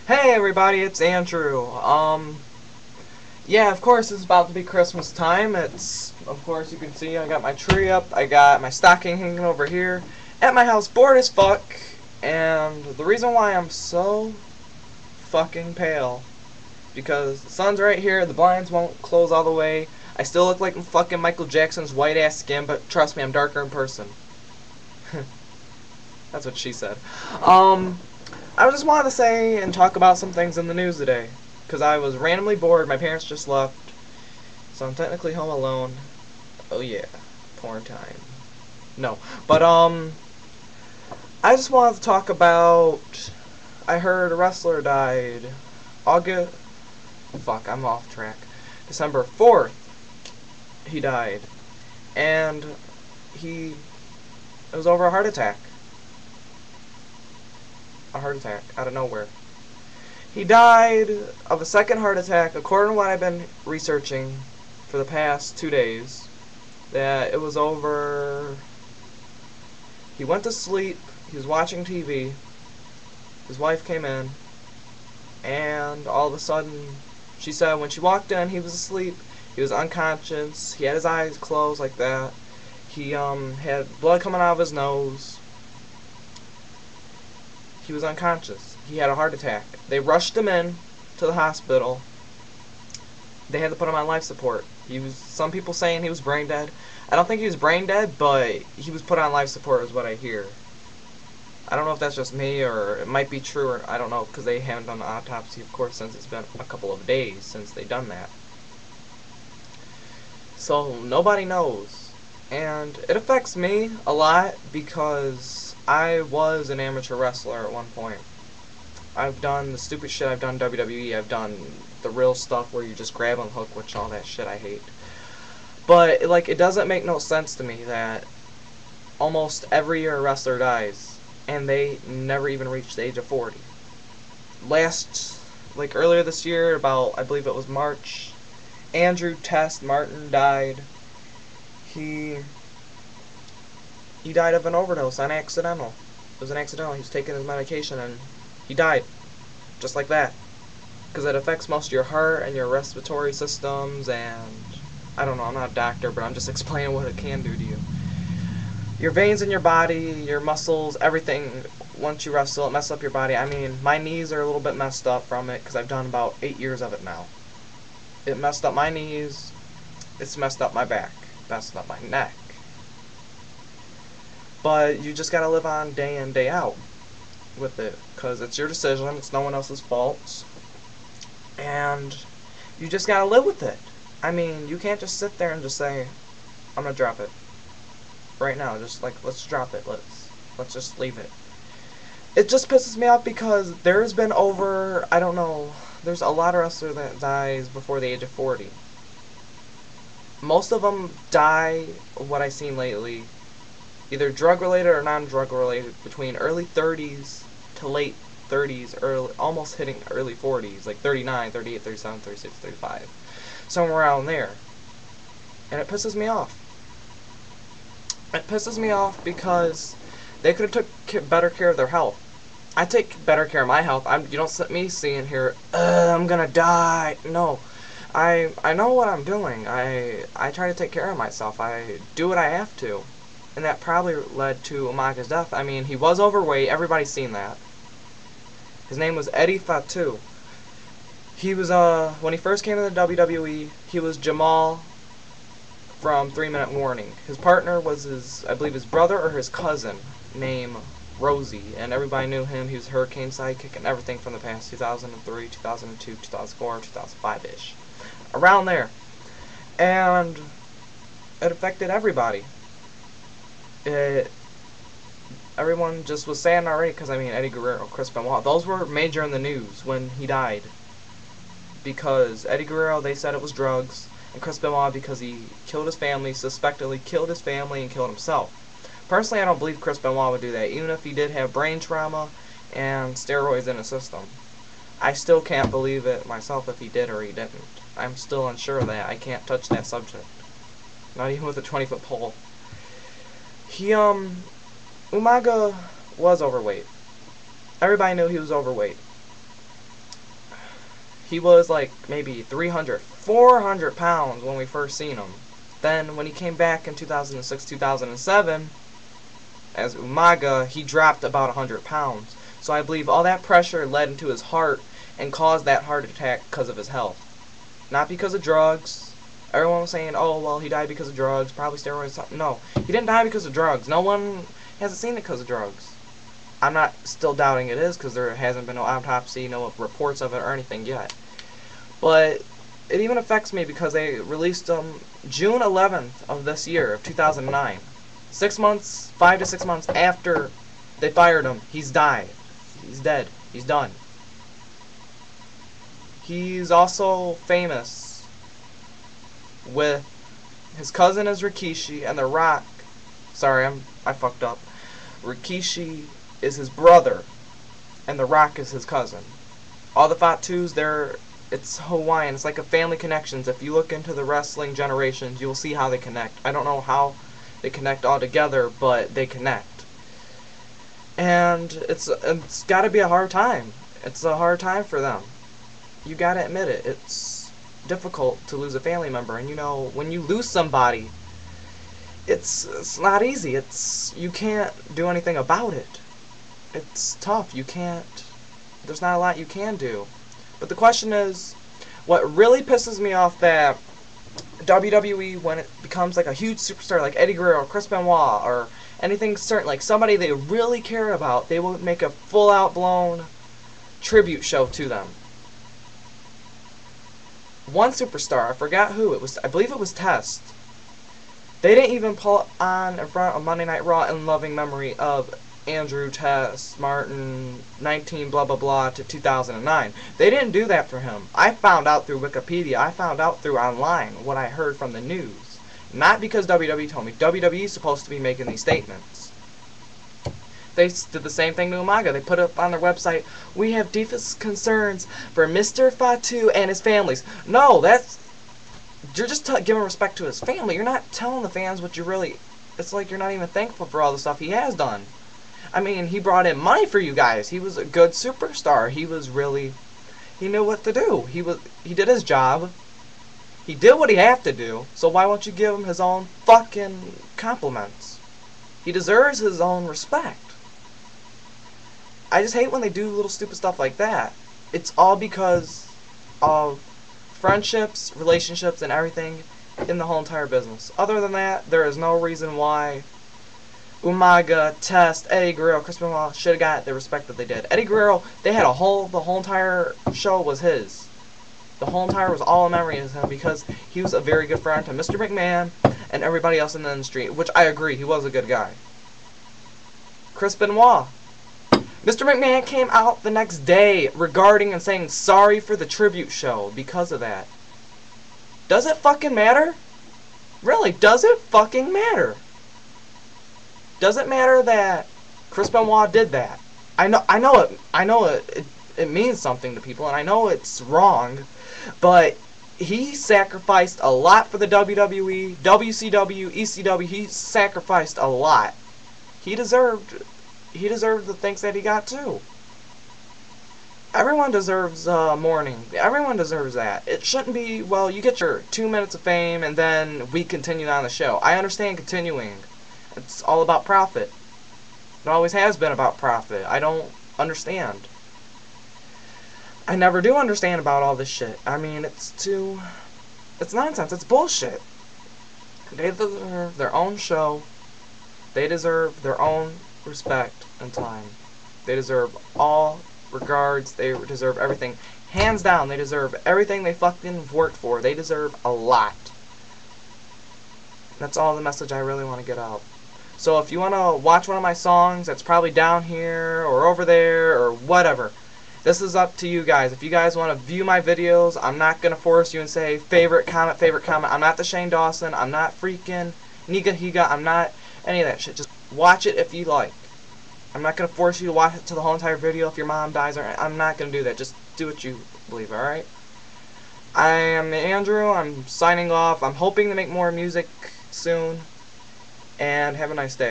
Hey everybody, it's Andrew. Yeah, of course it's about to be Christmas time. Of course you can see I got my tree up, I got my stocking hanging over here. At my house, bored as fuck. And the reason why I'm so fucking pale, because the sun's right here, the blinds won't close all the way. I still look like fucking Michael Jackson's white ass skin, but trust me, I'm darker in person. That's what she said. Um, I just wanted to say and talk about some things in the news today. Because I was randomly bored, my parents just left. So I'm technically home alone. Oh yeah, porn time. No, but I just wanted to talk about, I heard a wrestler died. August, fuck, I'm off track. December 4th, he died. And it was over a heart attack. A heart attack out of nowhere. He died of a second heart attack, according to what I've been researching for the past 2 days. That it was over. He went to sleep, he was watching TV, his wife came in, and all of a sudden, she said when she walked in, he was asleep, he was unconscious, he had his eyes closed like that, he had blood coming out of his nose, he was unconscious. He had a heart attack. They rushed him in to the hospital. They had to put him on life support. Some people saying he was brain dead. I don't think he was brain dead, but he was put on life support is what I hear. I don't know if that's just me or it might be true, or I don't know, because they haven't done the autopsy, of course, since it's been a couple of days since they done that. So nobody knows. And it affects me a lot because I was an amateur wrestler at one point. I've done the stupid shit, I've done WWE, I've done the real stuff where you just grab on hook, which all that shit I hate. But, like, it doesn't make no sense to me that almost every year a wrestler dies, and they never even reach the age of 40. Earlier this year, about, I believe it was March, Andrew Test Martin died. He died of an overdose, unaccidental. It was an accidental. He was taking his medication and he died. Just like that. Because it affects most of your heart and your respiratory systems and... I don't know, I'm not a doctor, but I'm just explaining what it can do to you. Your veins in your body, your muscles, everything, once you wrestle, it messes up your body. I mean, my knees are a little bit messed up from it because I've done about 8 years of it now. It messed up my knees, it's messed up my back, messed up my neck. But you just gotta live on day in, day out with it, because it's your decision, it's no one else's fault, and you just gotta live with it. I mean, you can't just sit there and just say, I'm gonna drop it. Right now, just like, let's drop it, let's just leave it. It just pisses me off because there's been over, I don't know, there's a lot of wrestlers that dies before the age of 40. Most of them die, what I've seen lately, either drug-related or non-drug-related, between early 30s to late 30s, almost hitting early 40s, like 39, 38, 37, 36, 35. Somewhere around there. And it pisses me off. It pisses me off because they could have took better care of their health. I take better care of my health. You don't see me seeing here, I'm gonna die. No. I know what I'm doing. I try to take care of myself. I do what I have to. And that probably led to Umaga's death. I mean, he was overweight. Everybody's seen that. His name was Eddie Fatu. He was, when he first came to the WWE, he was Jamal from 3 Minute Warning. His partner was I believe his brother or his cousin, named Rosie. And everybody knew him. He was Hurricane sidekick and everything from the past, 2003, 2002, 2004, 2005-ish. Around there. And it affected everybody. Everyone just was saying already, because I mean Eddie Guerrero, Chris Benoit, those were major in the news when he died, because Eddie Guerrero, they said it was drugs, and Chris Benoit because he killed his family, suspectedly killed his family and killed himself. Personally, I don't believe Chris Benoit would do that, even if he did have brain trauma and steroids in his system. I still can't believe it myself if he did or he didn't. I'm still unsure of that. I can't touch that subject, not even with a 20-foot pole. Umaga was overweight. Everybody knew he was overweight. He was like maybe 300, 400 pounds when we first seen him. Then when he came back in 2006, 2007, as Umaga, he dropped about 100 pounds. So I believe all that pressure led into his heart and caused that heart attack because of his health. Not because of drugs. Everyone was saying, oh, well, he died because of drugs, probably steroids, something. No, he didn't die because of drugs. No one hasn't seen it because of drugs. I'm not still doubting it is because there hasn't been no autopsy, no reports of it or anything yet. But it even affects me because they released him June 11th of this year, of 2009. 6 months, 5 to 6 months after they fired him, he's died. He's dead. He's done. He's also famous with his cousin is Rikishi and The Rock. Sorry, I fucked up. Rikishi is his brother and The Rock is his cousin. All the Fatus, it's Hawaiian. It's like a family connections. If you look into the wrestling generations, you'll see how they connect. I don't know how they connect all together, but they connect. And it's got to be a hard time. It's a hard time for them. You got to admit it. It's difficult to lose a family member, and you know, when you lose somebody, it's not easy. You can't do anything about it. It's tough. There's not a lot you can do. But the question is, what really pisses me off that WWE, when it becomes like a huge superstar like Eddie Guerrero, Chris Benoit, or anything certain, like somebody they really care about, they will make a full-out blown tribute show to them. One superstar, I forgot who it was, I believe it was Test. They didn't even pull on in front of Monday Night Raw in loving memory of Andrew Test Martin 19 blah blah blah to 2009. They didn't do that for him. I found out through Wikipedia. I found out through online what I heard from the news. Not because WWE told me. WWE is supposed to be making these statements. They did the same thing to Umaga. They put up on their website, we have deepest concerns for Mr. Fatu and his families. No, you're just giving respect to his family. You're not telling the fans what you really... It's like you're not even thankful for all the stuff he has done. I mean, he brought in money for you guys. He was a good superstar. He knew what to do. He did his job. He did what he had to do. So why won't you give him his own fucking compliments? He deserves his own respect. I just hate when they do little stupid stuff like that. It's all because of friendships, relationships, and everything in the whole entire business. Other than that, there is no reason why Umaga, Test, Eddie Guerrero, Chris Benoit should have got the respect that they did. Eddie Guerrero, the whole entire show was his. The whole entire was all a memory of him because he was a very good friend to Mr. McMahon and everybody else in the industry, which I agree, he was a good guy. Chris Benoit. Mr. McMahon came out the next day regarding and saying sorry for the tribute show because of that. Does it fucking matter? Really, does it fucking matter? Does it matter that Chris Benoit did that? I know it means something to people, and I know it's wrong, but he sacrificed a lot for the WWE, WCW, ECW. He sacrificed a lot. He deserved the thanks that he got too. Everyone deserves mourning. Everyone deserves that. It shouldn't be, well, you get your 2 minutes of fame and then we continue on the show. I understand continuing. It's all about profit. It always has been about profit. I don't understand. I never do understand about all this shit. I mean, it's nonsense. It's bullshit. They deserve their own show. They deserve their own respect and time. They deserve all regards. They deserve everything. Hands down, they deserve everything they fucking worked for. They deserve a lot. That's all the message I really want to get out. So if you want to watch one of my songs, that's probably down here or over there or whatever. This is up to you guys. If you guys want to view my videos, I'm not going to force you and say favorite comment, favorite comment. I'm not the Shane Dawson. I'm not freaking Niga Higa. I'm not any of that shit. Just watch it if you like. I'm not going to force you to watch it to the whole entire video if your mom dies. I'm not going to do that. Just do what you believe, alright? I am Andrew. I'm signing off. I'm hoping to make more music soon. And have a nice day.